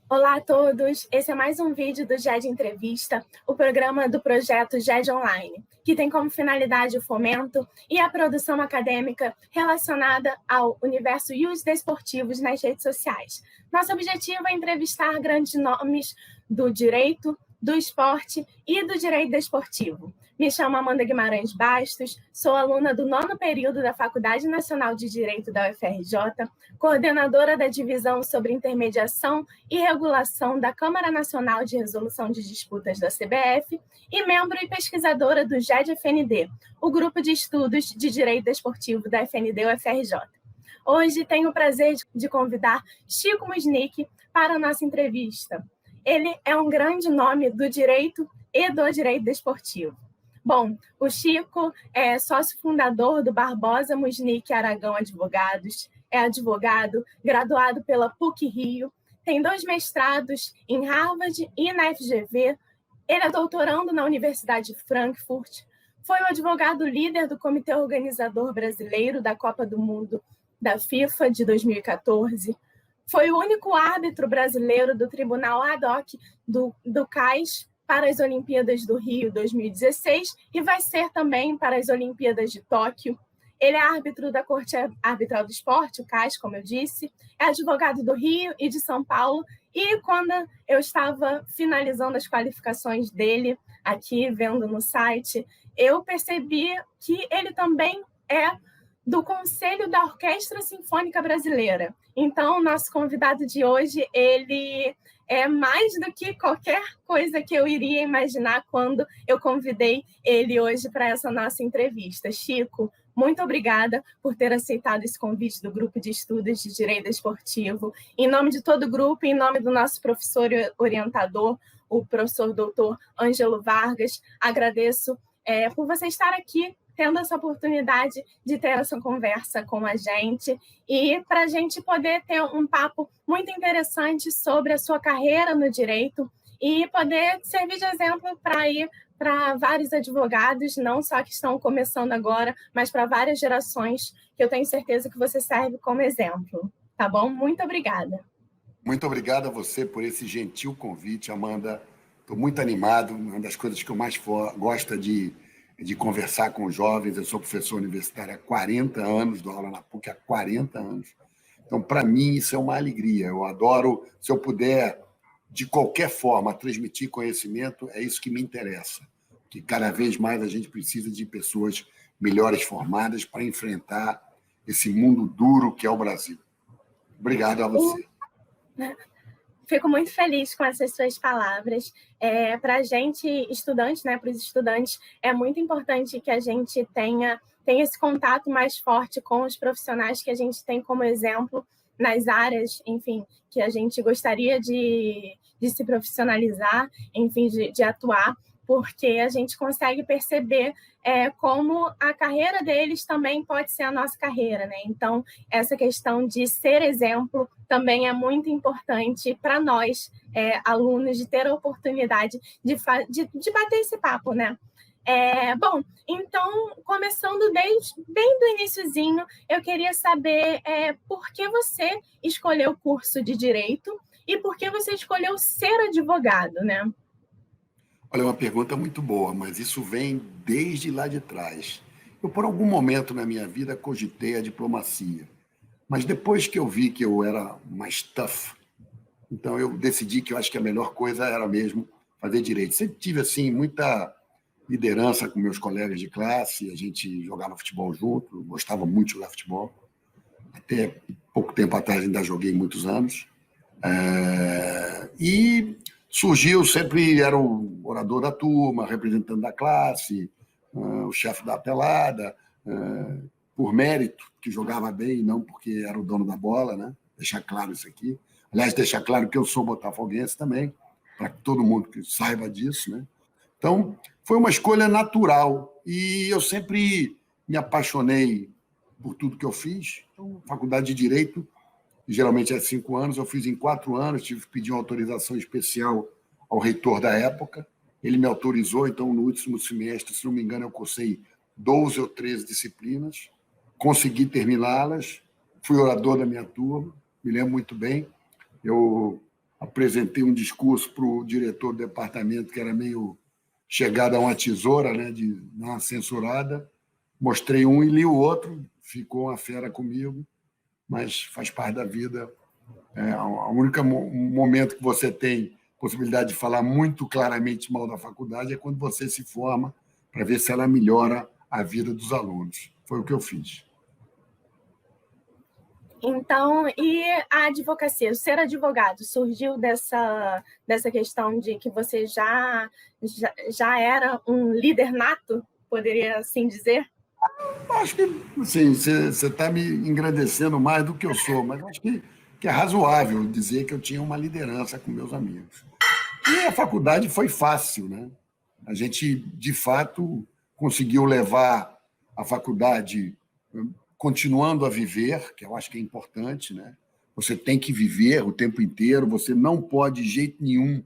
Olá a todos, esse é mais um vídeo do GED Entrevista, o programa do projeto GED Online, que tem como finalidade o fomento e a produção acadêmica relacionada ao universo e os desportivos nas redes sociais. Nosso objetivo é entrevistar grandes nomes do direito, do esporte e do direito desportivo. Me chamo Amanda Guimarães Bastos, sou aluna do 9º período da Faculdade Nacional de Direito da UFRJ, coordenadora da Divisão sobre Intermediação e Regulação da Câmara Nacional de Resolução de Disputas da CBF e membro e pesquisadora do GED-FND, o Grupo de Estudos de Direito Desportivo da FND-UFRJ. Hoje tenho o prazer de convidar Chico Musnick para a nossa entrevista. Ele é um grande nome do direito e do direito desportivo. Bom, o Chico é sócio fundador do Barbosa Musnick Aragão Advogados, é advogado, graduado pela PUC-Rio, tem 2 mestrados em Harvard e na FGV, ele é doutorando na Universidade de Frankfurt, foi o advogado líder do Comitê Organizador Brasileiro da Copa do Mundo da FIFA de 2014, foi o único árbitro brasileiro do Tribunal Ad Hoc do CAIS para as Olimpíadas do Rio 2016 e vai ser também para as Olimpíadas de Tóquio. Ele é árbitro da Corte Arbitral do Esporte, o CAS, como eu disse, é advogado do Rio e de São Paulo, e quando eu estava finalizando as qualificações dele, aqui, vendo no site, eu percebi que ele também é do Conselho da Orquestra Sinfônica Brasileira. Então, o nosso convidado de hoje, ele é mais do que qualquer coisa que eu iria imaginar quando eu convidei ele hoje para essa nossa entrevista. Chico, muito obrigada por ter aceitado esse convite do Grupo de Estudos de Direito Esportivo. Em nome de todo o grupo, em nome do nosso professor orientador, o professor doutor Ângelo Vargas, agradeço por você estar aqui, tendo essa oportunidade de ter essa conversa com a gente e para a gente poder ter um papo muito interessante sobre a sua carreira no direito e poder servir de exemplo para vários advogados, não só que estão começando agora, mas para várias gerações, que eu tenho certeza que você serve como exemplo. Tá bom? Muito obrigada. Muito obrigado a você por esse gentil convite, Amanda. Estou muito animado, uma das coisas que eu mais gosto é de conversar com os jovens. Eu sou professor universitário há 40 anos, dou aula na PUC há 40 anos. Então, para mim, isso é uma alegria. Eu adoro, se eu puder, de qualquer forma, transmitir conhecimento, é isso que me interessa. Que cada vez mais a gente precisa de pessoas melhores formadas para enfrentar esse mundo duro que é o Brasil. Obrigado a você. Fico muito feliz com essas suas palavras. Para a gente, estudante, né, para os estudantes, é muito importante que a gente tenha esse contato mais forte com os profissionais que a gente tem como exemplo nas áreas, enfim, que a gente gostaria de se profissionalizar, enfim, de atuar, porque a gente consegue perceber como a carreira deles também pode ser a nossa carreira, né? Então, essa questão de ser exemplo também é muito importante para nós, alunos, de ter a oportunidade de bater esse papo, né? Bom, então, começando bem do iniciozinho, eu queria saber por que você escolheu o curso de Direito e por que você escolheu ser advogado, né? Olha, é uma pergunta muito boa, mas isso vem desde lá de trás. Eu, por algum momento na minha vida, cogitei a diplomacia, mas depois que eu vi que eu era mais tough, então eu decidi que eu acho que a melhor coisa era mesmo fazer direito. Sempre tive assim muita liderança com meus colegas de classe, a gente jogava futebol junto, gostava muito de jogar futebol. Até pouco tempo atrás ainda joguei muitos anos. E surgiu, sempre era o orador da turma, representante da classe, o chefe da pelada, por mérito, que jogava bem, não porque era o dono da bola, né? Deixar claro isso aqui. Aliás, deixar claro que eu sou botafoguense também, para que todo mundo que saiba disso, né? Então, foi uma escolha natural e eu sempre me apaixonei por tudo que eu fiz. Então, faculdade de Direito, geralmente é 5 anos, eu fiz em 4 anos, tive que pedir uma autorização especial ao reitor da época, ele me autorizou, então no último semestre, se não me engano, eu cursei 12 ou 13 disciplinas, consegui terminá-las, fui orador da minha turma, me lembro muito bem, eu apresentei um discurso para o diretor do departamento, que era meio chegado a uma tesoura, né, de dar uma censurada. Mostrei um e li o outro, ficou uma fera comigo, mas faz parte da vida. O único momento que você tem possibilidade de falar muito claramente mal da faculdade é quando você se forma, para ver se ela melhora a vida dos alunos. Foi o que eu fiz. Então, e a advocacia, o ser advogado, surgiu dessa questão de que você já era um líder nato, poderia assim dizer? Acho que, assim, você está me engrandecendo mais do que eu sou, mas acho que é razoável dizer que eu tinha uma liderança com meus amigos. E a faculdade foi fácil, né? A gente, de fato, conseguiu levar a faculdade continuando a viver, que eu acho que é importante, né? Você tem que viver o tempo inteiro, você não pode, de jeito nenhum,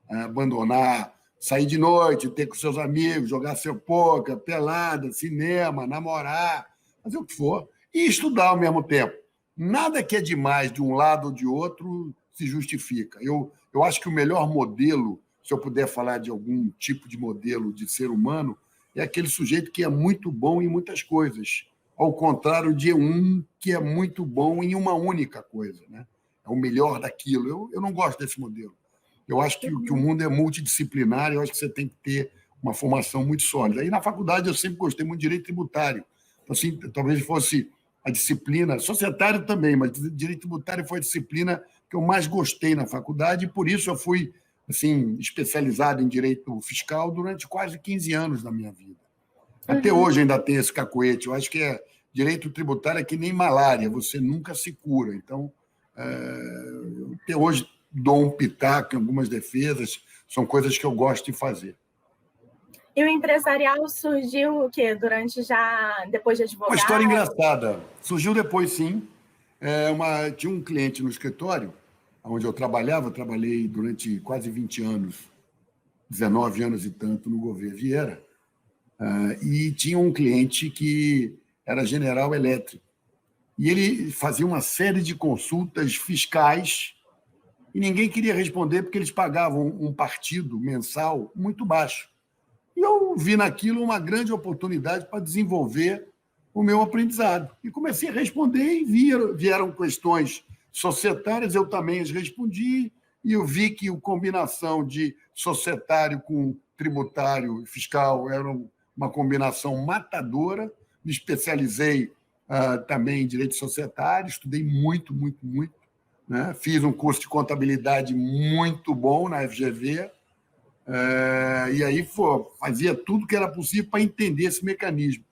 abandonar, sair de noite, ter com seus amigos, jogar seu pôquer, pelada, cinema, namorar, fazer o que for, e estudar ao mesmo tempo. Nada que é demais de um lado ou de outro se justifica. Eu acho que o melhor modelo, se eu puder falar de algum tipo de modelo de ser humano, é aquele sujeito que é muito bom em muitas coisas, ao contrário de um que é muito bom em uma única coisa, né? É o melhor daquilo. Eu não gosto desse modelo. Eu acho que o mundo é multidisciplinar, eu acho que você tem que ter uma formação muito sólida. E na faculdade eu sempre gostei muito de direito tributário. Assim, talvez fosse a disciplina, societário também, mas direito tributário foi a disciplina que eu mais gostei na faculdade, e por isso eu fui assim, especializado em direito fiscal durante quase 15 anos da minha vida. Até hoje ainda tem esse cacoete. Eu acho que direito tributário é que nem malária, você nunca se cura. Então, eu até hoje dou um pitaco em algumas defesas, são coisas que eu gosto de fazer. E o empresarial surgiu o quê? Depois de advogado? Uma história engraçada. Surgiu depois, sim. Tinha um cliente no escritório, onde eu trabalhei durante quase 20 anos, 19 anos e tanto no governo Vieira, e tinha um cliente que era General Elétrico. E ele fazia uma série de consultas fiscais e ninguém queria responder porque eles pagavam um partido mensal muito baixo. E eu vi naquilo uma grande oportunidade para desenvolver o meu aprendizado. E comecei a responder e vieram questões societárias, eu também as respondi, e eu vi que a combinação de societário com tributário e fiscal era uma combinação matadora. Me especializei também em direito societário, estudei muito, muito, muito, né? Fiz um curso de contabilidade muito bom na FGV, e aí fazia tudo que era possível para entender esse mecanismo.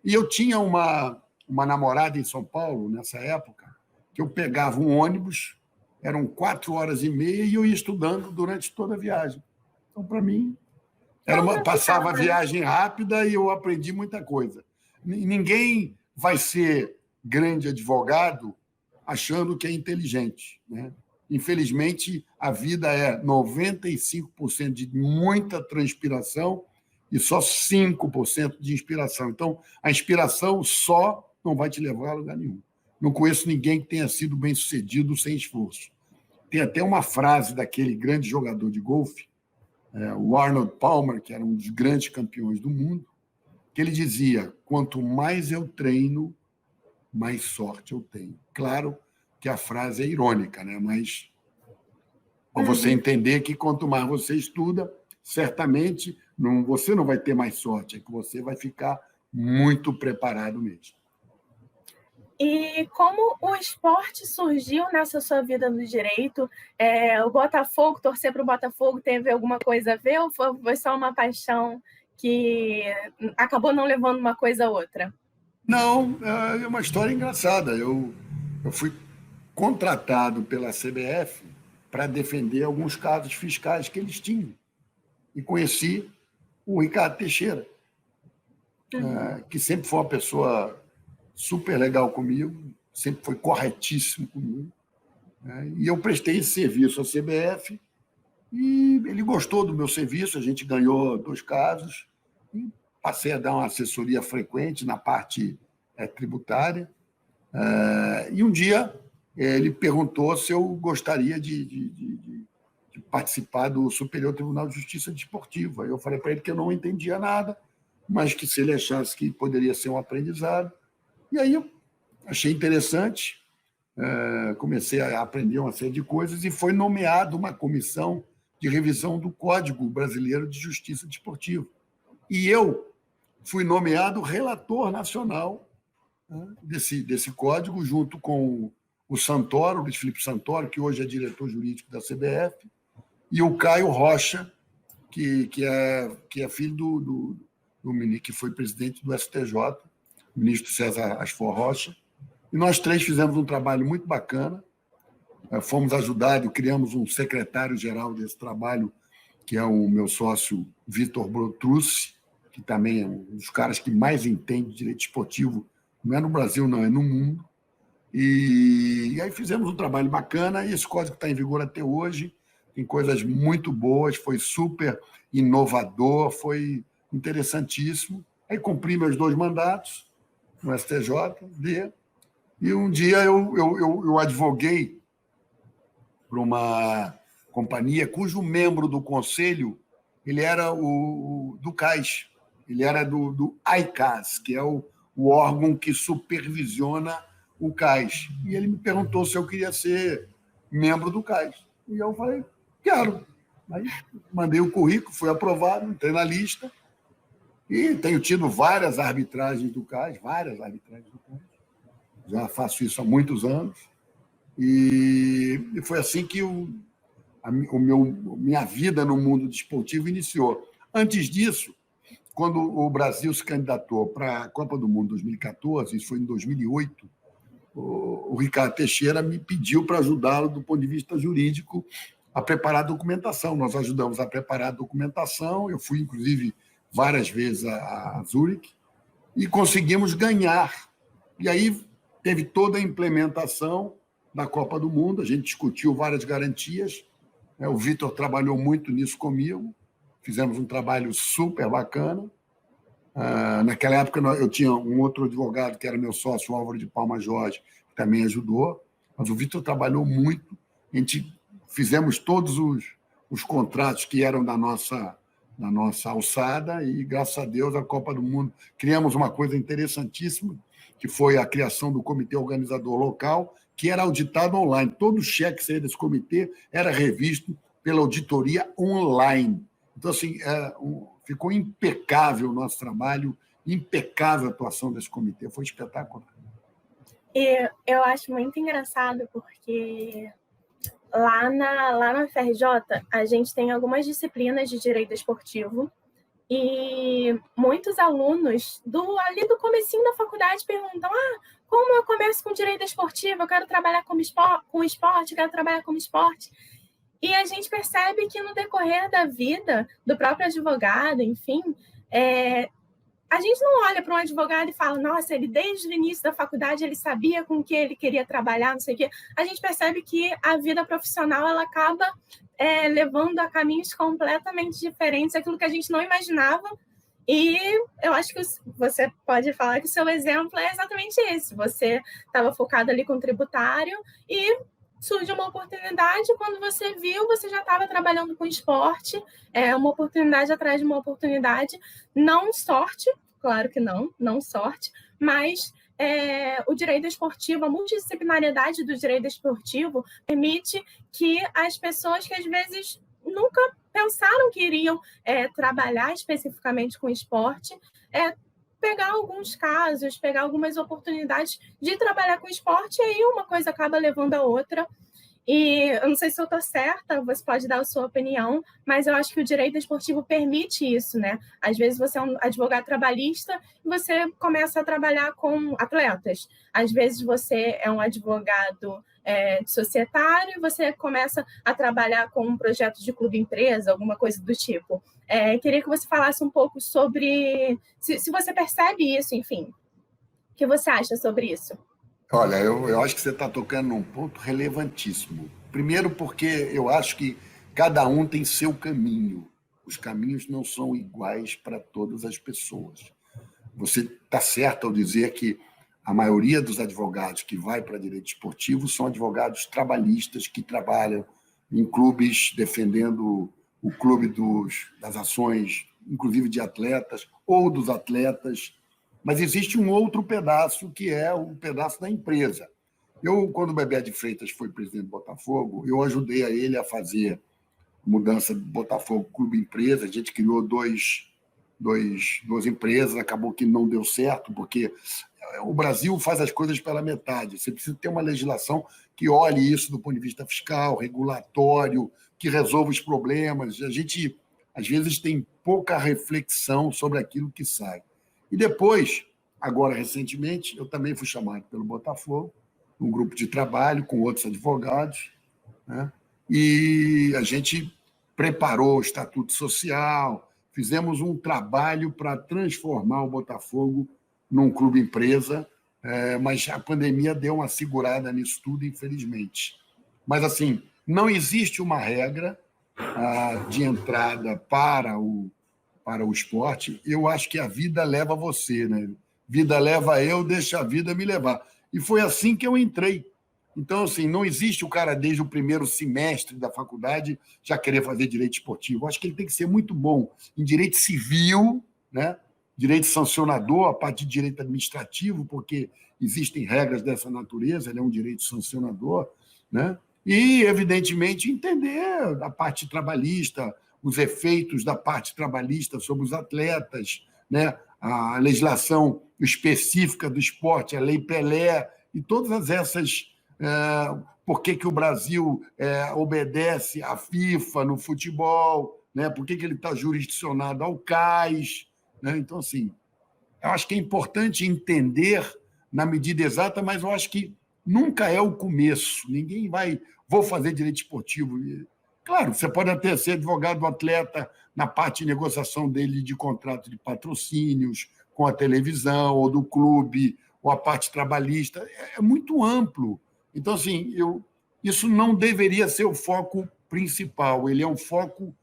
E eu tinha uma namorada em São Paulo, nessa época, que eu pegava um ônibus, eram 4h30, e eu ia estudando durante toda a viagem. Então, para mim, passava a viagem rápida e eu aprendi muita coisa. Ninguém vai ser grande advogado achando que é inteligente, né? Infelizmente, a vida é 95% de muita transpiração e só 5% de inspiração. Então, a inspiração só não vai te levar a lugar nenhum. Não conheço ninguém que tenha sido bem-sucedido sem esforço. Tem até uma frase daquele grande jogador de golfe, o Arnold Palmer, que era um dos grandes campeões do mundo, que ele dizia: quanto mais eu treino, mais sorte eu tenho. Claro que a frase é irônica, né? Mas para você entender que quanto mais você estuda, certamente você não vai ter mais sorte, é que você vai ficar muito preparado mesmo. E como o esporte surgiu nessa sua vida no direito? O Botafogo, torcer para o Botafogo, teve alguma coisa a ver ou foi só uma paixão que acabou não levando uma coisa a outra? Não, é uma história engraçada. Eu fui contratado pela CBF para defender alguns casos fiscais que eles tinham. E conheci o Ricardo Teixeira, que sempre foi uma pessoa super legal comigo, sempre foi corretíssimo comigo, né? E eu prestei esse serviço à CBF e ele gostou do meu serviço, a gente ganhou 2 casos e passei a dar uma assessoria frequente na parte tributária. E um dia ele perguntou se eu gostaria de de participar do Superior Tribunal de Justiça Desportiva. Eu falei para ele que eu não entendia nada, mas que se ele achasse que poderia ser um aprendizado. E aí eu achei interessante, comecei a aprender uma série de coisas e foi nomeado uma comissão de revisão do Código Brasileiro de Justiça Desportiva. E eu fui nomeado relator nacional, né, desse código, junto com o Santoro, o Luiz Felipe Santoro, que hoje é diretor jurídico da CBF, e o Caio Rocha, que é filho do ministro, que foi presidente do STJ, o ministro César Asfor Rocha. E nós três fizemos um trabalho muito bacana, fomos ajudados, criamos um secretário-geral desse trabalho, que é o meu sócio Vitor Brotrucci, que também é um dos caras que mais entende de direito esportivo, não é no Brasil, não, é no mundo. E aí fizemos um trabalho bacana, e esse código está em vigor até hoje, tem coisas muito boas, foi super inovador, foi interessantíssimo. Aí cumpri meus 2 mandatos no STJD, e um dia eu advoguei para uma companhia cujo membro do conselho ele era do CAS, ele era do ICAS, que é o órgão que supervisiona o CAS. E ele me perguntou se eu queria ser membro do CAS. E eu falei, quero. Aí mandei o currículo, fui aprovado, entrei na lista, e tenho tido várias arbitragens do CAS, já faço isso há muitos anos, e foi assim que minha vida no mundo desportivo iniciou. Antes disso, quando o Brasil se candidatou para a Copa do Mundo 2014, isso foi em 2008, o Ricardo Teixeira me pediu para ajudá-lo do ponto de vista jurídico a preparar a documentação. Nós ajudamos a preparar a documentação, eu fui, inclusive, várias vezes a Zurique, e conseguimos ganhar. E aí teve toda a implementação da Copa do Mundo, a gente discutiu várias garantias, o Vitor trabalhou muito nisso comigo, fizemos um trabalho super bacana. Naquela época eu tinha um outro advogado que era meu sócio, o Álvaro de Palma Jorge, que também ajudou, mas o Vitor trabalhou muito, a gente fizemos todos os contratos que eram da nossa alçada e, graças a Deus, a Copa do Mundo, criamos uma coisa interessantíssima, que foi a criação do comitê organizador local, que era auditado online. Todo o cheque que saía desse comitê era revisto pela auditoria online. Então, assim, ficou impecável o nosso trabalho, impecável a atuação desse comitê, foi espetacular. E eu acho muito engraçado, porque lá na FRJ, a gente tem algumas disciplinas de direito esportivo, e muitos alunos ali do comecinho da faculdade perguntam: como eu começo com direito esportivo? Eu quero trabalhar com esporte, quero trabalhar como esporte. E a gente percebe que no decorrer da vida do próprio advogado, enfim, a gente não olha para um advogado e fala: nossa, ele desde o início da faculdade ele sabia com o que ele queria trabalhar, não sei o quê. A gente percebe que a vida profissional ela acaba levando a caminhos completamente diferentes, aquilo que a gente não imaginava. E eu acho que você pode falar que o seu exemplo é exatamente esse. Você estava focado ali com o tributário e surge uma oportunidade, quando você viu, você já estava trabalhando com esporte, uma oportunidade atrás de uma oportunidade, não sorte, claro que não sorte, mas o direito esportivo, a multidisciplinariedade do direito esportivo permite que as pessoas que às vezes nunca pensaram que iriam trabalhar especificamente com esporte, pegar alguns casos, pegar algumas oportunidades de trabalhar com esporte, e aí uma coisa acaba levando a outra. E eu não sei se eu estou certa, você pode dar a sua opinião, mas eu acho que o direito esportivo permite isso, né? Às vezes você é um advogado trabalhista e você começa a trabalhar com atletas. Às vezes você é um advogado societário e você começa a trabalhar com um projeto de clube-empresa, alguma coisa do tipo. Queria que você falasse um pouco sobre se você percebe isso, enfim. O que você acha sobre isso? Olha, eu acho que você está tocando num ponto relevantíssimo. Primeiro porque eu acho que cada um tem seu caminho. Os caminhos não são iguais para todas as pessoas. Você está certo ao dizer que a maioria dos advogados que vai para direito esportivo são advogados trabalhistas que trabalham em clubes defendendo o clube das ações, inclusive de atletas ou dos atletas. Mas existe um outro pedaço, que é o pedaço da empresa. Quando o Bebeto de Freitas foi presidente do Botafogo, eu ajudei a ele a fazer mudança do Botafogo Clube Empresa. A gente criou duas empresas, acabou que não deu certo, porque o Brasil faz as coisas pela metade. Você precisa ter uma legislação que olhe isso do ponto de vista fiscal, regulatório, que resolva os problemas. A gente, às vezes, tem pouca reflexão sobre aquilo que sai. E depois, agora, recentemente, eu também fui chamado pelo Botafogo, um grupo de trabalho com outros advogados, né? E a gente preparou o Estatuto Social, fizemos um trabalho para transformar o Botafogo num clube empresa, mas a pandemia deu uma segurada nisso tudo, infelizmente. Mas, assim, não existe uma regra de entrada para o esporte. Eu acho que a vida leva você, né? Vida leva eu, deixa a vida me levar. E foi assim que eu entrei. Então, assim, não existe o cara, desde o primeiro semestre da faculdade, já querer fazer direito esportivo. Eu acho que ele tem que ser muito bom em direito civil, né? Direito sancionador, a parte de direito administrativo, porque existem regras dessa natureza, ele é um direito sancionador, né? E, evidentemente, entender a parte trabalhista, os efeitos da parte trabalhista sobre os atletas, né? A legislação específica do esporte, a Lei Pelé, e todas essas... por que o Brasil obedece à FIFA no futebol, né? Por que ele está jurisdicionado ao CAS, né? Então, assim, eu acho que é importante entender na medida exata, mas eu acho que nunca é o começo. Ninguém vou fazer direito esportivo. Claro, você pode até ser advogado do atleta na parte de negociação dele de contrato de patrocínios com a televisão ou do clube, ou a parte trabalhista. É muito amplo. Então, assim, isso não deveria ser o foco principal. Ele é um foco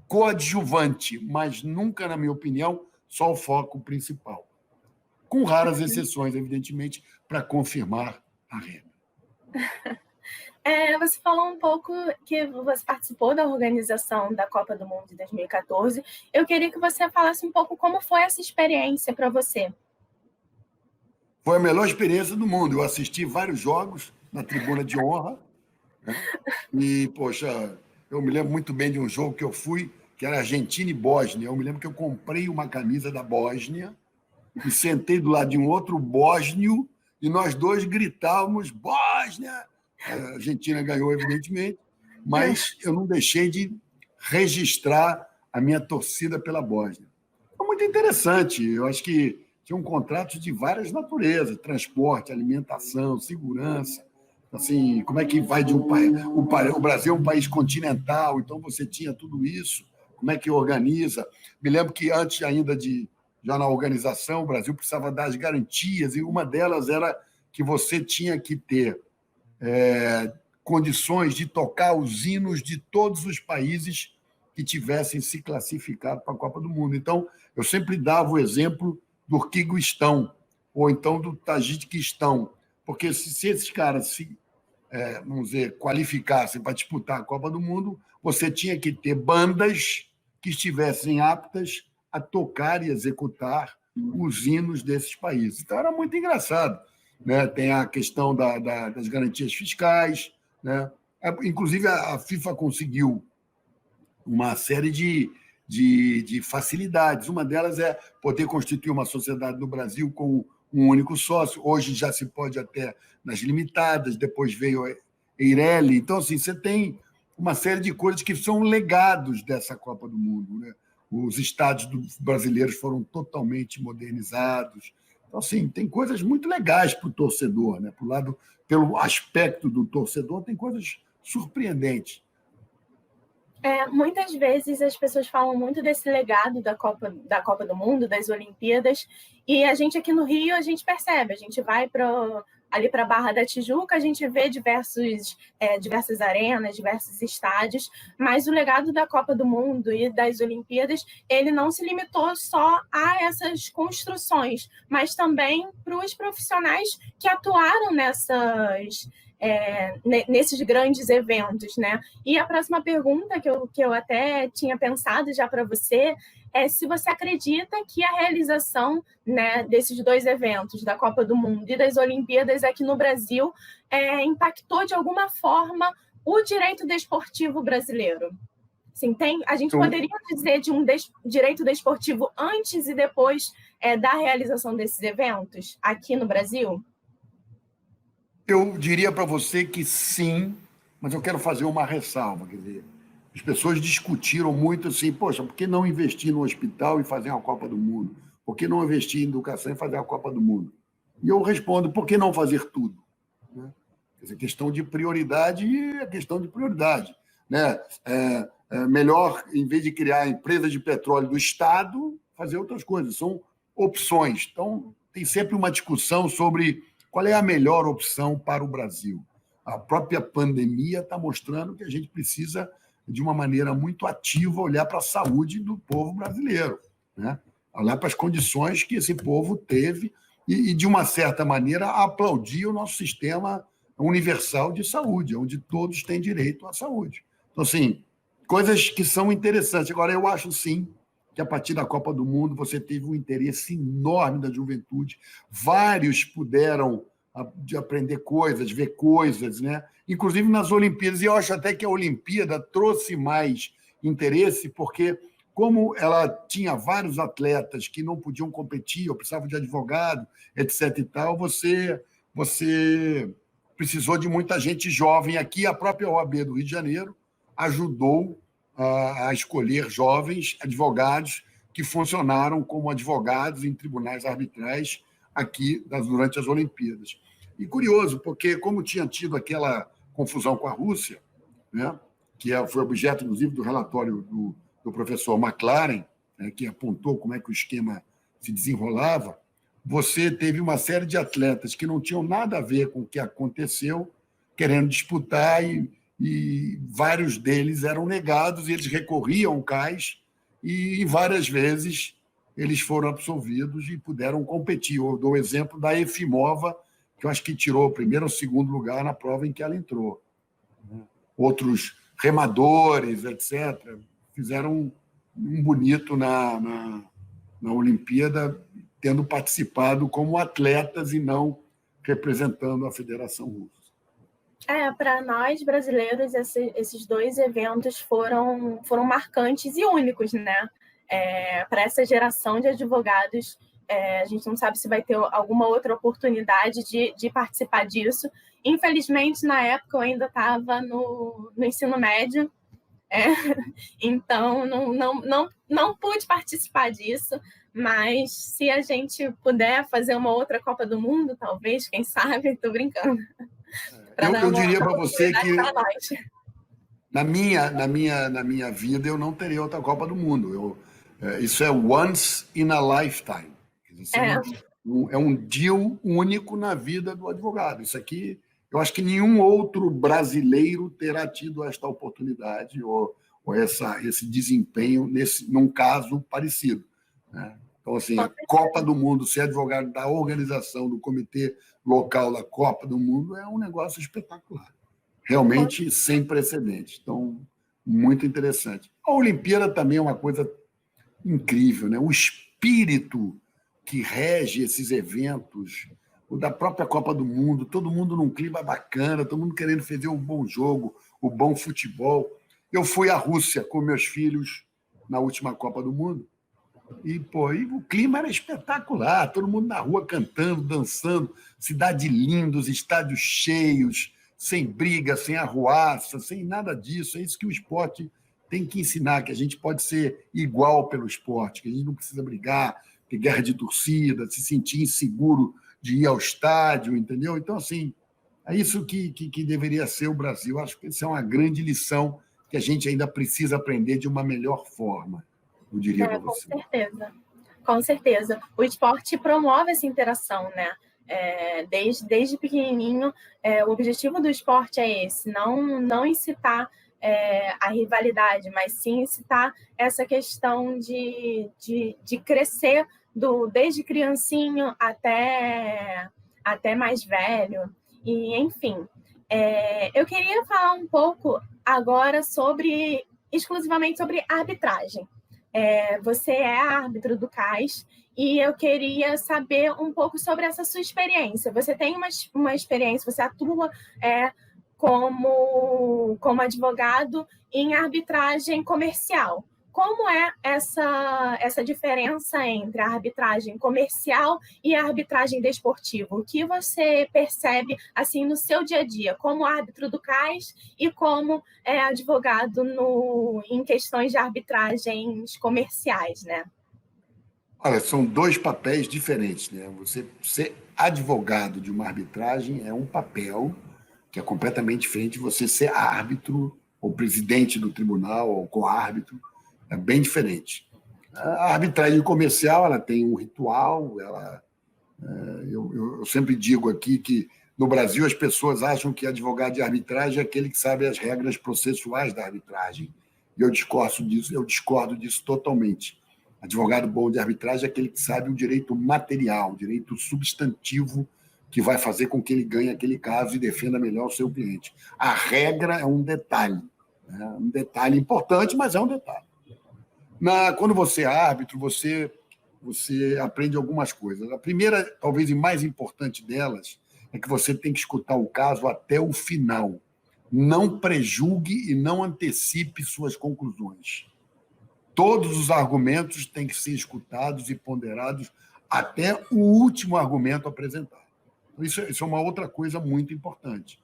coadjuvante, mas nunca, na minha opinião, só o foco principal. Com raras exceções, evidentemente, para confirmar a regra. Você falou um pouco que você participou da organização da Copa do Mundo de 2014. Eu queria que você falasse um pouco como foi essa experiência para você. Foi a melhor experiência do mundo. Eu assisti vários jogos na tribuna de honra, né? E, poxa, eu me lembro muito bem de um jogo que eu fui, que era Argentina e Bósnia. Eu me lembro que eu comprei uma camisa da Bósnia e sentei do lado de um outro bósnio e nós dois gritávamos Bósnia! A Argentina ganhou, evidentemente, mas eu não deixei de registrar a minha torcida pela Bósnia. Foi muito interessante. Eu acho que tinham contratos de várias naturezas, transporte, alimentação, segurança. Assim, como é que vai de um país... O Brasil é um país continental, então você tinha tudo isso. Como é que organiza? Me lembro que antes ainda já na organização, o Brasil precisava dar as garantias, e uma delas era que você tinha que ter condições de tocar os hinos de todos os países que tivessem se classificado para a Copa do Mundo. Então, eu sempre dava o exemplo do Kirguistão, ou então do Tajiquistão, porque se esses caras vamos dizer, qualificassem para disputar a Copa do Mundo, você tinha que ter bandas que estivessem aptas a tocar e executar os hinos desses países. Então, era muito engraçado, né? Tem a questão das garantias fiscais, né? Inclusive, a FIFA conseguiu uma série de facilidades. Uma delas é poder constituir uma sociedade no Brasil com um único sócio. Hoje já se pode até nas limitadas, depois veio a Eireli. Então, assim, você tem uma série de coisas que são legados dessa Copa do Mundo, né? Os estádios brasileiros foram totalmente modernizados. Então, assim, tem coisas muito legais para o torcedor, né? Pelo aspecto do torcedor, tem coisas surpreendentes. Muitas vezes as pessoas falam muito desse legado da Copa do Mundo, das Olimpíadas, e a gente aqui no Rio, a gente percebe, a gente vai ali para a Barra da Tijuca, a gente vê diversas arenas, diversos estádios, mas o legado da Copa do Mundo e das Olimpíadas, ele não se limitou só a essas construções, mas também para os profissionais que atuaram nesses grandes eventos, né? E a próxima pergunta que eu até tinha pensado já para você é se você acredita que a realização, né, desses dois eventos, da Copa do Mundo e das Olimpíadas aqui no Brasil, impactou de alguma forma o direito desportivo brasileiro. Assim, a gente poderia dizer de um direito desportivo antes e depois da realização desses eventos aqui no Brasil? Eu diria para você que sim, mas eu quero fazer uma ressalva. Quer dizer, as pessoas discutiram muito assim, poxa, por que não investir no hospital e fazer uma Copa do Mundo? Por que não investir em educação e fazer a Copa do Mundo? E eu respondo, por que não fazer tudo? Né? Quer dizer, questão de prioridade é questão de prioridade. Né? Melhor, em vez de criar empresas de petróleo do Estado, fazer outras coisas. São opções. Então, tem sempre uma discussão sobre qual é a melhor opção para o Brasil. A própria pandemia está mostrando que a gente precisa, de uma maneira muito ativa, olhar para a saúde do povo brasileiro, né? Olhar para as condições que esse povo teve e, de uma certa maneira, aplaudir o nosso sistema universal de saúde, onde todos têm direito à saúde. Então, assim, coisas que são interessantes. Agora, eu acho, sim, que a partir da Copa do Mundo você teve um interesse enorme da juventude. Vários puderam de aprender coisas, ver coisas, né? Inclusive nas Olimpíadas. E eu acho até que a Olimpíada trouxe mais interesse, porque como ela tinha vários atletas que não podiam competir, ou precisavam de advogado, etc. e tal, você precisou de muita gente jovem aqui. A própria OAB do Rio de Janeiro ajudou a escolher jovens advogados que funcionaram como advogados em tribunais arbitrais aqui durante as Olimpíadas. E curioso, porque como tinha tido aquela confusão com a Rússia, né, que foi objeto, inclusive, do relatório do professor McLaren, né, que apontou como é que o esquema se desenrolava, você teve uma série de atletas que não tinham nada a ver com o que aconteceu, querendo disputar, e vários deles eram negados, e eles recorriam ao CAIS, e várias vezes eles foram absolvidos e puderam competir. Eu dou o exemplo da Efimova, que eu acho que tirou o primeiro ou segundo lugar na prova em que ela entrou. Outros remadores, etc., fizeram um bonito na Olimpíada, tendo participado como atletas e não representando a Federação Russa. Para nós, brasileiros, esses dois eventos foram marcantes e únicos, né? Para essa geração de advogados, a gente não sabe se vai ter alguma outra oportunidade de participar disso. Infelizmente, na época, eu ainda estava no ensino médio, então não pude participar disso, mas se a gente puder fazer uma outra Copa do Mundo, talvez, quem sabe, estou brincando. Eu diria para você que na minha vida eu não teria outra Copa do Mundo. Isso é once in a lifetime. É um deal único na vida do advogado. Isso aqui, eu acho que nenhum outro brasileiro terá tido esta oportunidade ou esse desempenho num caso parecido, né? Então, assim, a Copa do Mundo, ser advogado da organização, do comitê local da Copa do Mundo, é um negócio espetacular. Realmente sem precedentes. Então, muito interessante. A Olimpíada também é uma coisa incrível, né? O espírito que rege esses eventos, o da própria Copa do Mundo, todo mundo num clima bacana, todo mundo querendo fazer um bom jogo, o bom futebol. Eu fui à Rússia com meus filhos na última Copa do Mundo, e o clima era espetacular, todo mundo na rua cantando, dançando, cidade linda, os estádios cheios, sem briga, sem arruaça, sem nada disso. É isso que o esporte tem que ensinar, que a gente pode ser igual pelo esporte, que a gente não precisa brigar, ter guerra de torcida, se sentir inseguro de ir ao estádio, entendeu? Então, assim, é isso que deveria ser o Brasil. Acho que isso é uma grande lição que a gente ainda precisa aprender de uma melhor forma, eu diria para você. Com certeza. O esporte promove essa interação, né? Desde pequenininho, o objetivo do esporte é esse, não incitar a rivalidade, mas sim incitar essa questão de crescer desde criancinho até mais velho. E, enfim, Eu queria falar um pouco agora exclusivamente sobre arbitragem. Você é árbitro do CAS e eu queria saber um pouco sobre essa sua experiência. Você tem uma experiência, você atua como advogado em arbitragem comercial. Como é essa diferença entre a arbitragem comercial e a arbitragem desportiva? O que você percebe assim no seu dia a dia, como árbitro do CAS e como advogado em questões de arbitragens comerciais, né? Olha, são dois papéis diferentes, né? Você ser advogado de uma arbitragem é um papel que é completamente diferente de você ser árbitro ou presidente do tribunal ou co-árbitro. É bem diferente. A arbitragem comercial ela tem um ritual. Eu sempre digo aqui que no Brasil as pessoas acham que advogado de arbitragem é aquele que sabe as regras processuais da arbitragem. E eu discordo disso totalmente. Advogado bom de arbitragem é aquele que sabe o direito material, o direito substantivo que vai fazer com que ele ganhe aquele caso e defenda melhor o seu cliente. A regra é um detalhe, né? Um detalhe importante, mas é um detalhe. Quando você é árbitro, você aprende algumas coisas. A primeira, talvez e mais importante delas, é que você tem que escutar o caso até o final. Não prejulgue e não antecipe suas conclusões. Todos os argumentos têm que ser escutados e ponderados até o último argumento apresentado. Isso é uma outra coisa muito importante.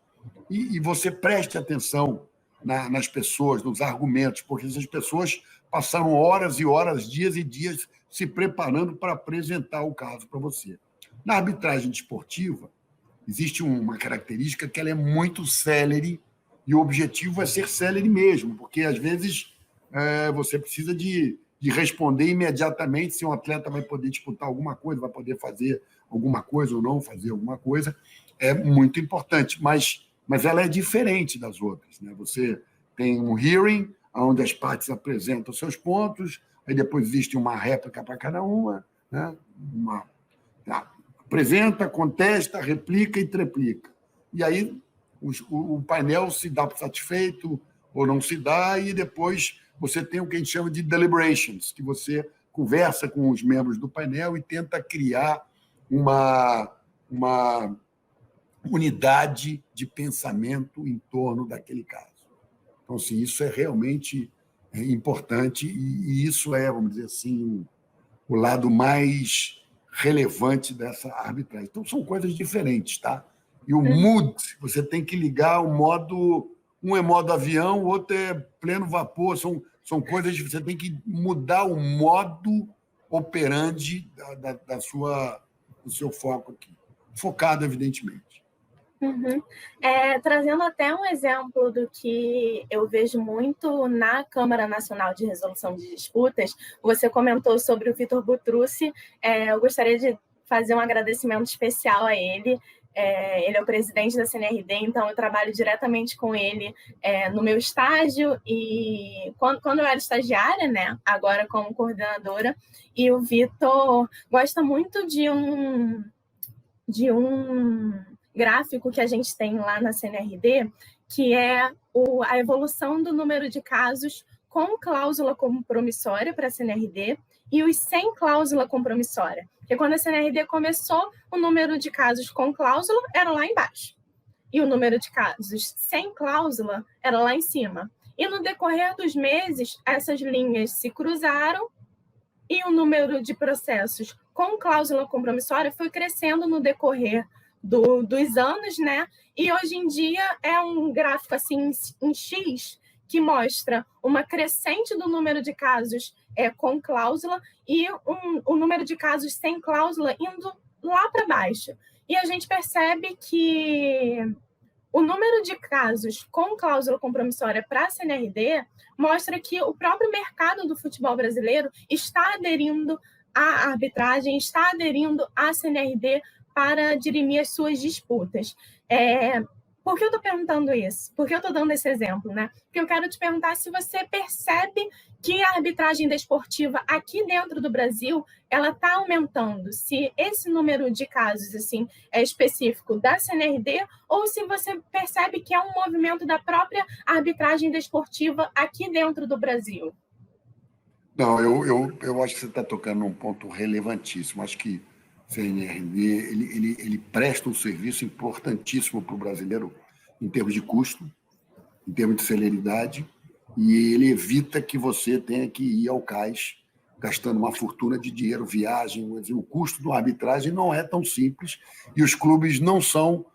E você preste atenção nas pessoas, nos argumentos, porque essas pessoas passaram horas e horas, dias e dias se preparando para apresentar o caso para você. Na arbitragem desportiva, existe uma característica que ela é muito célere, e o objetivo é ser célere mesmo, porque às vezes você precisa de responder imediatamente se um atleta vai poder disputar alguma coisa, vai poder fazer alguma coisa ou não fazer alguma coisa. É muito importante, mas ela é diferente das outras, né? Você tem um hearing, onde as partes apresentam seus pontos, aí depois existe uma réplica para cada uma, né? Apresenta, contesta, replica e triplica. E aí o painel se dá satisfeito ou não se dá, e depois você tem o que a gente chama de deliberations, que você conversa com os membros do painel e tenta criar uma unidade de pensamento em torno daquele caso. Então, assim, isso é realmente importante e isso é, vamos dizer assim, o lado mais relevante dessa arbitragem. Então, são coisas diferentes, tá? E o mood, você tem que ligar o modo... Um é modo avião, o outro é pleno vapor. São coisas que você tem que mudar o modo operandi do seu foco aqui. Focado, evidentemente. Uhum. Trazendo até um exemplo do que eu vejo muito na Câmara Nacional de Resolução de Disputas, você comentou sobre o Vitor Butrucci. Eu gostaria de fazer um agradecimento especial a ele. Ele é o presidente da CNRD, então eu trabalho diretamente com ele no meu estágio, e quando eu era estagiária, né, agora como coordenadora, e o Vitor gosta muito de um gráfico que a gente tem lá na CNRD, que é a evolução do número de casos com cláusula compromissória para a CNRD e os sem cláusula compromissória. Porque quando a CNRD começou, o número de casos com cláusula era lá embaixo. E o número de casos sem cláusula era lá em cima. E no decorrer dos meses, essas linhas se cruzaram e o número de processos com cláusula compromissória foi crescendo no decorrer dos anos, né? E hoje em dia é um gráfico assim em X que mostra uma crescente do número de casos com cláusula e o número de casos sem cláusula indo lá para baixo. E a gente percebe que o número de casos com cláusula compromissória para a CNRD mostra que o próprio mercado do futebol brasileiro está aderindo à arbitragem, está aderindo à CNRD para dirimir as suas disputas. Por que eu estou perguntando isso? Por que eu estou dando esse exemplo, né? Porque eu quero te perguntar se você percebe que a arbitragem desportiva aqui dentro do Brasil ela está aumentando. Se esse número de casos assim é específico da CNRD ou se você percebe que é um movimento da própria arbitragem desportiva aqui dentro do Brasil. Não, eu acho que você está tocando num ponto relevantíssimo. Acho que o CNRD ele presta um serviço importantíssimo para o brasileiro em termos de custo, em termos de celeridade, e ele evita que você tenha que ir ao cais gastando uma fortuna de dinheiro, viagem. O custo da arbitragem não é tão simples e os clubes não são,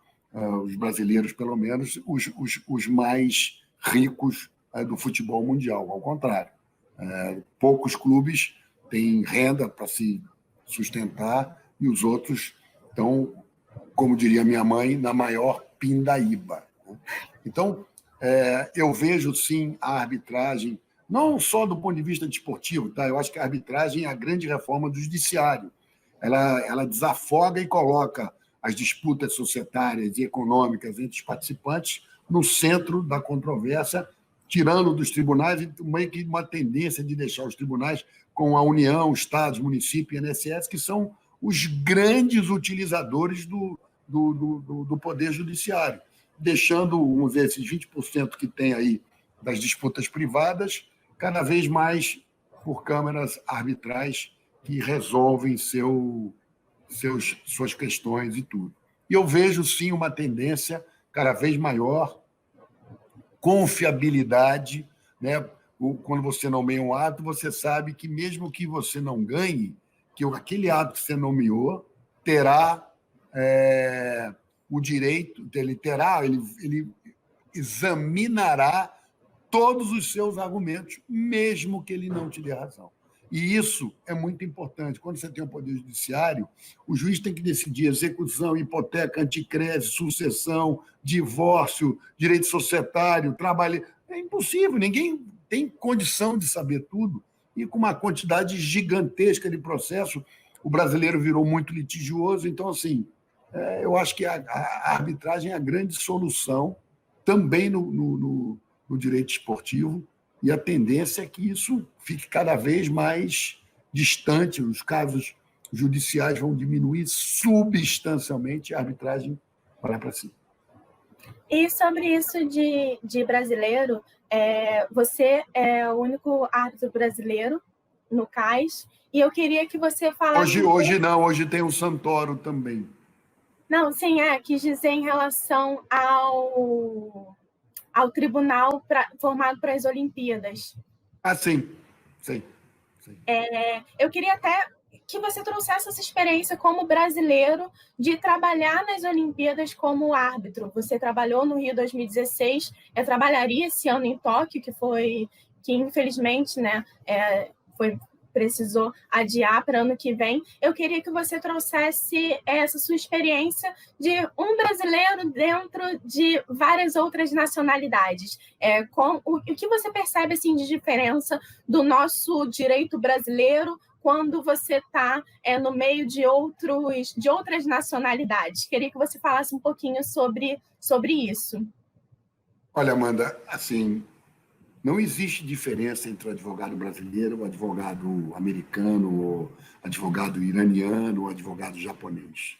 os brasileiros pelo menos, os mais ricos do futebol mundial, ao contrário. Poucos clubes têm renda para se sustentar e os outros estão, como diria minha mãe, na maior pindaíba. Então, eu vejo, sim, a arbitragem, não só do ponto de vista desportivo, tá? Eu acho que a arbitragem é a grande reforma do judiciário. Ela desafoga e coloca as disputas societárias e econômicas entre os participantes no centro da controvérsia, tirando dos tribunais e meio que uma tendência de deixar os tribunais com a União, Estados, município e INSS, que são os grandes utilizadores do poder judiciário, deixando, vamos dizer, esses 20% que tem aí das disputas privadas, cada vez mais por câmaras arbitrais que resolvem suas questões e tudo. E eu vejo, sim, uma tendência cada vez maior, confiabilidade, né? Quando você nomeia um ato, você sabe que mesmo que você não ganhe, que aquele ato que você nomeou terá o direito, ele examinará todos os seus argumentos, mesmo que ele não te dê razão. E isso é muito importante. Quando você tem um poder judiciário, o juiz tem que decidir execução, hipoteca, anticrédito, sucessão, divórcio, direito societário, trabalho. É impossível, ninguém tem condição de saber tudo. E com uma quantidade gigantesca de processo, o brasileiro virou muito litigioso. Então, assim, eu acho que a arbitragem é a grande solução também no direito esportivo, e a tendência é que isso fique cada vez mais distante, os casos judiciais vão diminuir substancialmente, a arbitragem vai para cima. E sobre isso de brasileiro, você é o único árbitro brasileiro no CAIS, e eu queria que você falasse... Hoje não, hoje tem o Santoro também. Não, sim, quis dizer em relação ao tribunal formado para as Olimpíadas. Sim. Eu queria até que você trouxesse essa experiência como brasileiro de trabalhar nas Olimpíadas como árbitro. Você trabalhou no Rio 2016, eu trabalharia esse ano em Tóquio, que infelizmente, né, precisou adiar para ano que vem. Eu queria que você trouxesse essa sua experiência de um brasileiro dentro de várias outras nacionalidades. O que você percebe assim, de diferença do nosso direito brasileiro quando você está no meio de outras nacionalidades? Queria que você falasse um pouquinho sobre isso. Olha, Amanda, assim, não existe diferença entre o advogado brasileiro, o advogado americano, o advogado iraniano, o advogado japonês.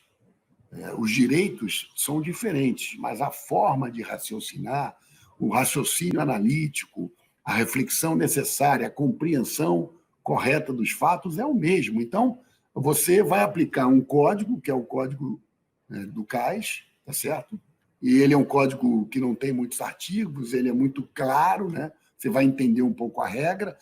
Os direitos são diferentes, mas a forma de raciocinar, o raciocínio analítico, a reflexão necessária, a compreensão correta dos fatos é o mesmo. Então, você vai aplicar um código, que é o código do CAIS, tá certo? E ele é um código que não tem muitos artigos, ele é muito claro, né? Você vai entender um pouco a regra.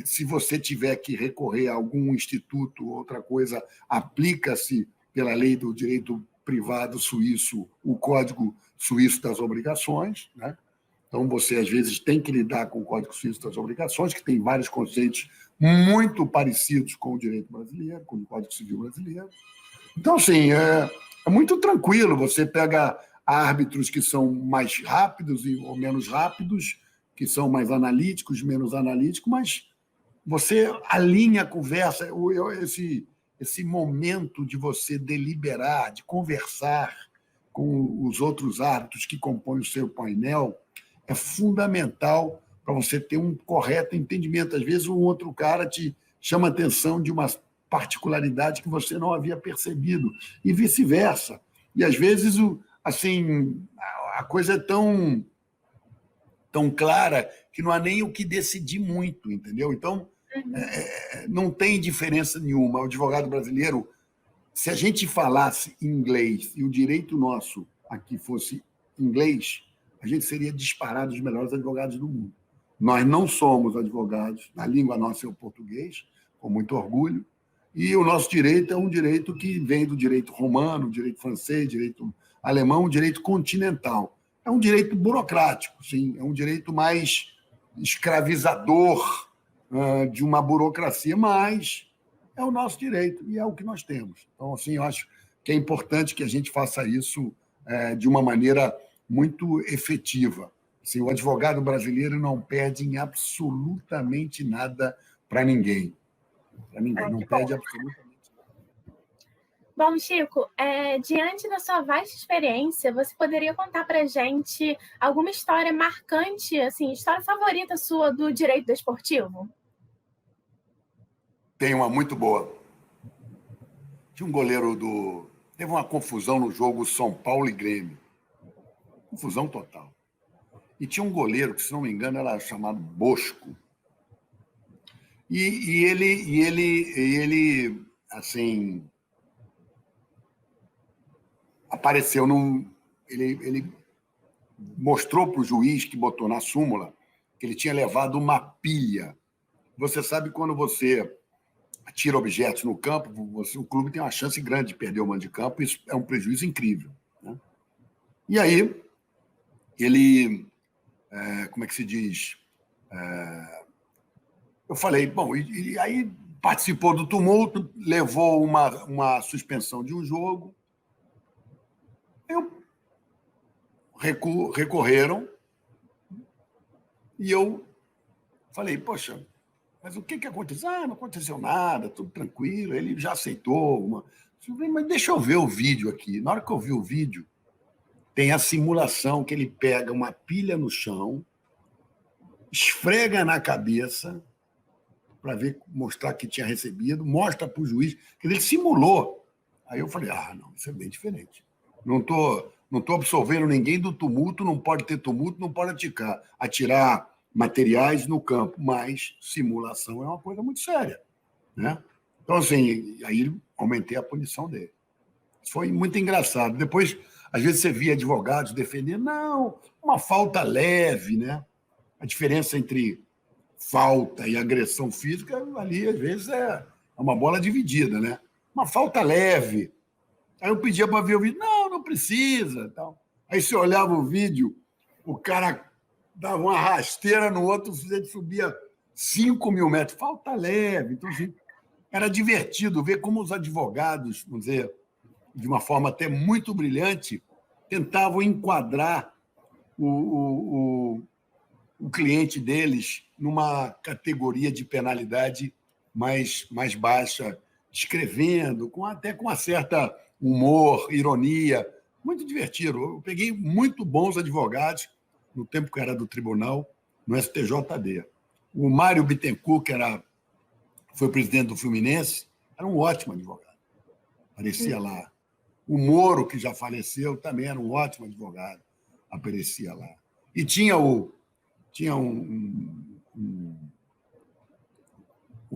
Se você tiver que recorrer a algum instituto ou outra coisa, aplica-se pela lei do direito privado suíço o Código Suíço das Obrigações, né? Então, você, às vezes, tem que lidar com o Código Suíço das Obrigações, que tem vários conceitos muito parecidos com o direito brasileiro, com o Código Civil brasileiro. Então, assim, é muito tranquilo. Você pega árbitros que são mais rápidos ou menos rápidos, que são mais analíticos, menos analíticos, mas você alinha a conversa, esse momento de você deliberar, de conversar, com os outros árbitros que compõem o seu painel é fundamental para você ter um correto entendimento. Às vezes, um outro cara te chama a atenção de uma particularidade que você não havia percebido, e vice-versa. E, às vezes, assim, a coisa é tão clara que não há nem o que decidir muito, entendeu? Então, não tem diferença nenhuma. O advogado brasileiro, se a gente falasse inglês e o direito nosso aqui fosse inglês, a gente seria disparado os melhores advogados do mundo. Nós não somos advogados, a língua nossa é o português, com muito orgulho, e o nosso direito é um direito que vem do direito romano, direito francês, direito alemão, direito continental. É um direito burocrático, sim, é um direito mais escravizador de uma burocracia, mas é o nosso direito e é o que nós temos. Então, assim, eu acho que é importante que a gente faça isso de uma maneira muito efetiva. Assim, o advogado brasileiro não perde em absolutamente nada para ninguém. Para ninguém, não perde absolutamente nada. Bom, Chico, diante da sua vasta experiência, você poderia contar para a gente alguma história marcante, assim, história favorita sua do direito desportivo? Tem uma muito boa. Tinha um goleiro Teve uma confusão no jogo São Paulo e Grêmio. Confusão total. E tinha um goleiro que, se não me engano, era chamado Bosco. E ele, assim, apareceu ele mostrou para o juiz que botou na súmula que ele tinha levado uma pilha. Você sabe, quando você tira objetos no campo, o clube tem uma chance grande de perder o mando de campo, isso é um prejuízo incrível, né? E aí, ele, como é que se diz? Eu falei, bom, e aí participou do tumulto, levou uma suspensão de um jogo. Recorreram e eu falei, poxa, mas o que aconteceu? Não aconteceu nada, tudo tranquilo, ele já aceitou. Mas deixa eu ver o vídeo aqui. Na hora que eu vi o vídeo, tem a simulação que ele pega uma pilha no chão, esfrega na cabeça para mostrar que tinha recebido, mostra para o juiz, que ele simulou. Aí eu falei, não, isso é bem diferente. Não estou absolvendo ninguém do tumulto, não pode ter tumulto, não pode atirar materiais no campo, mas simulação é uma coisa muito séria, né? Então, assim, aí aumentei a punição dele. Foi muito engraçado. Depois, às vezes, você via advogados defendendo, não, uma falta leve, né? A diferença entre falta e agressão física, ali, às vezes, é uma bola dividida, né? Uma falta leve. Aí eu pedia para ver o vídeo, não precisa. Tal. Aí você olhava o vídeo, o cara dava uma rasteira no outro, ele subia 5.000 metros. Falta leve. Então, assim, era divertido ver como os advogados, vamos dizer, de uma forma até muito brilhante, tentavam enquadrar o cliente deles numa categoria de penalidade mais baixa, escrevendo, até com uma certa humor, ironia. Muito divertido. Eu peguei muito bons advogados no tempo que eu era do tribunal, no STJD. O Mário Bittencourt, que foi presidente do Fluminense, era um ótimo advogado. Aparecia lá. O Moro, que já faleceu, também era um ótimo advogado. Aparecia lá. E tinha o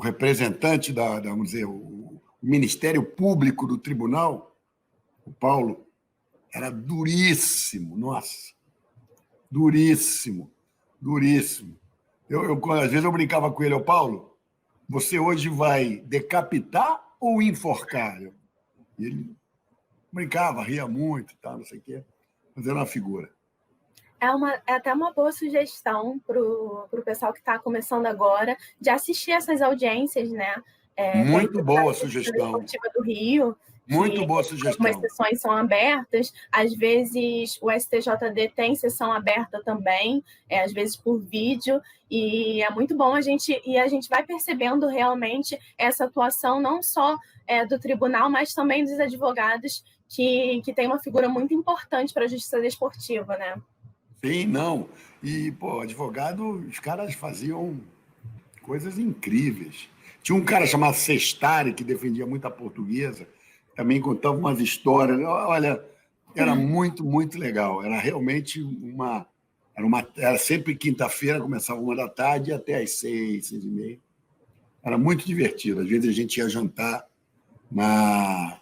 representante vamos dizer, o Ministério Público do Tribunal, o Paulo, era duríssimo, nossa, duríssimo. Às vezes eu brincava com ele, Paulo, você hoje vai decapitar ou enforcar? E ele brincava, ria muito, não sei o quê, fazendo uma figura. É até uma boa sugestão para o pessoal que está começando agora de assistir essas audiências, né? Muito boa sugestão. Esportiva do Rio. Muito boa sugestão. Algumas sessões são abertas, às vezes o STJD tem sessão aberta também, às vezes por vídeo, e é muito bom a gente vai percebendo realmente essa atuação não só do tribunal, mas também dos advogados que tem uma figura muito importante para a justiça desportiva, né? Sim, não. E, pô, advogado, os caras faziam coisas incríveis. Tinha um cara chamado Sestari, que defendia muito a portuguesa, também contava umas histórias. Olha, era muito, muito legal. Era realmente era sempre quinta-feira, começava 1 da tarde até às 6, 6h30. Era muito divertido. Às vezes a gente ia jantar na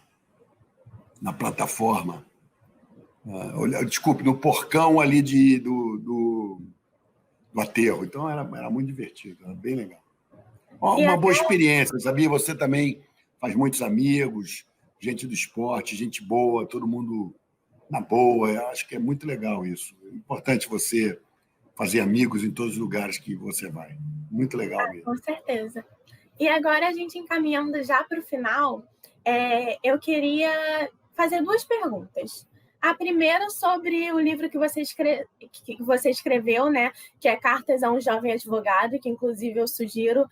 plataforma. Desculpe, no porcão ali do aterro. Então era muito divertido, era bem legal. Uma boa experiência, sabia? Você também faz muitos amigos, gente do esporte, gente boa, todo mundo na boa. Eu acho que é muito legal isso. É importante você fazer amigos em todos os lugares que você vai. Muito legal mesmo. Com certeza. E agora, a gente encaminhando já para o final, eu queria fazer 2 perguntas. A primeira sobre o livro que você escreveu, né, que é Cartas a um Jovem Advogado, que inclusive eu sugiro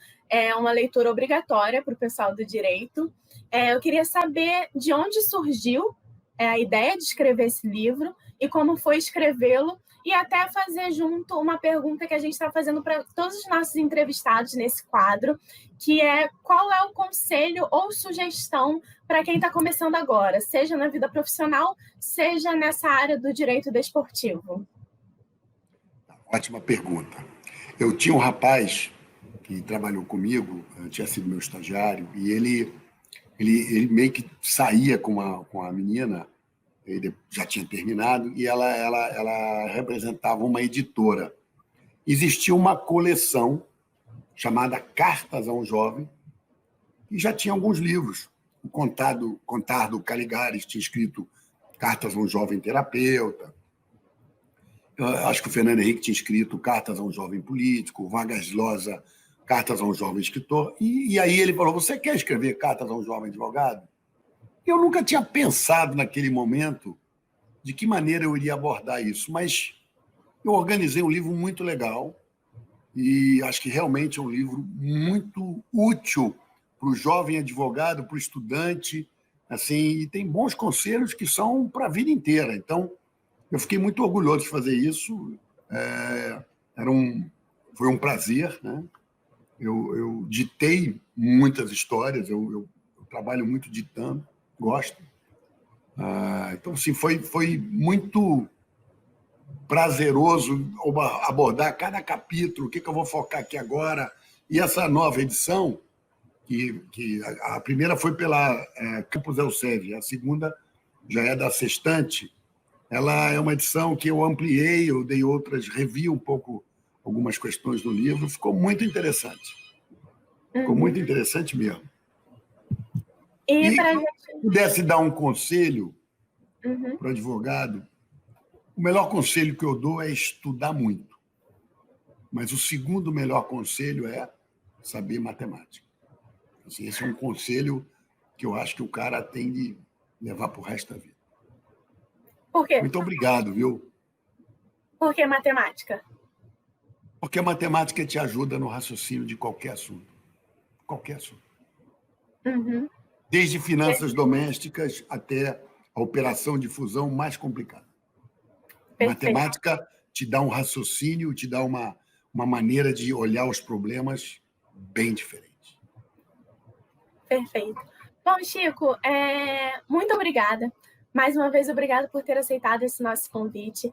uma leitura obrigatória para o pessoal do direito. Eu queria saber de onde surgiu a ideia de escrever esse livro e como foi escrevê-lo, e até fazer junto uma pergunta que a gente está fazendo para todos os nossos entrevistados nesse quadro, que é: qual é o conselho ou sugestão para quem está começando agora, seja na vida profissional, seja nessa área do direito desportivo? Ótima pergunta. Eu tinha um rapaz que trabalhou comigo, tinha sido meu estagiário, e ele meio que saía com a menina, ele já tinha terminado, e ela representava uma editora. Existia uma coleção chamada Cartas a um Jovem, e já tinha alguns livros. O Contardo Caligares tinha escrito Cartas a um Jovem Terapeuta. Eu acho que o Fernando Henrique tinha escrito Cartas a um Jovem Político, o Vargas Llosa, Cartas a um Jovem Escritor. E aí ele falou: você quer escrever Cartas a um Jovem Advogado? Eu nunca tinha pensado naquele momento de que maneira eu iria abordar isso, mas eu organizei um livro muito legal e acho que realmente é um livro muito útil para o jovem advogado, para o estudante, assim, e tem bons conselhos que são para a vida inteira. Então, eu fiquei muito orgulhoso de fazer isso. Foi um prazer, né? Eu ditei muitas histórias, eu trabalho muito ditando, gosto. Então, assim, foi muito prazeroso abordar cada capítulo, o que eu vou focar aqui agora. E essa nova edição, que a primeira foi pela Campos Elsevier, a segunda já é da Sextante, ela é uma edição que eu ampliei, eu dei outras, revi um pouco algumas questões do livro, ficou muito interessante. Ficou muito interessante mesmo. E se eu pudesse dar um conselho para o advogado, o melhor conselho que eu dou é estudar muito. Mas o segundo melhor conselho é saber matemática. Assim, esse é um conselho que eu acho que o cara tem de levar para o resto da vida. Por quê? Muito obrigado, viu? Por que matemática? Porque a matemática te ajuda no raciocínio de qualquer assunto. Qualquer assunto. Desde finanças domésticas até a operação de fusão mais complicada. Perfeito. Matemática te dá um raciocínio, te dá uma maneira de olhar os problemas bem diferente. Perfeito. Bom, Chico, muito obrigada. Mais uma vez, obrigada por ter aceitado esse nosso convite.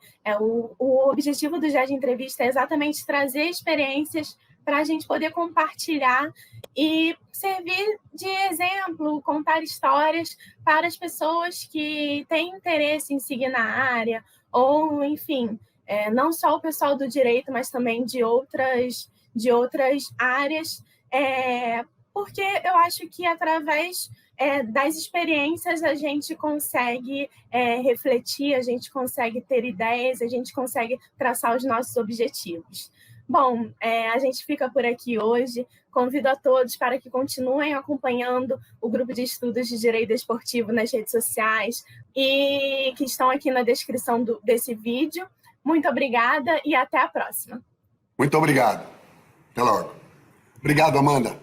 O objetivo do GE de Entrevista é exatamente trazer experiências para a gente poder compartilhar e servir de exemplo, contar histórias para as pessoas que têm interesse em seguir na área, ou, enfim, não só o pessoal do direito, mas também de outras áreas, porque eu acho que através das experiências a gente consegue refletir, a gente consegue ter ideias, a gente consegue traçar os nossos objetivos. Bom, a gente fica por aqui hoje. Convido a todos para que continuem acompanhando o grupo de estudos de Direito Desportivo nas redes sociais e que estão aqui na descrição desse vídeo. Muito obrigada e até a próxima. Muito obrigado. Até logo. Obrigado, Amanda.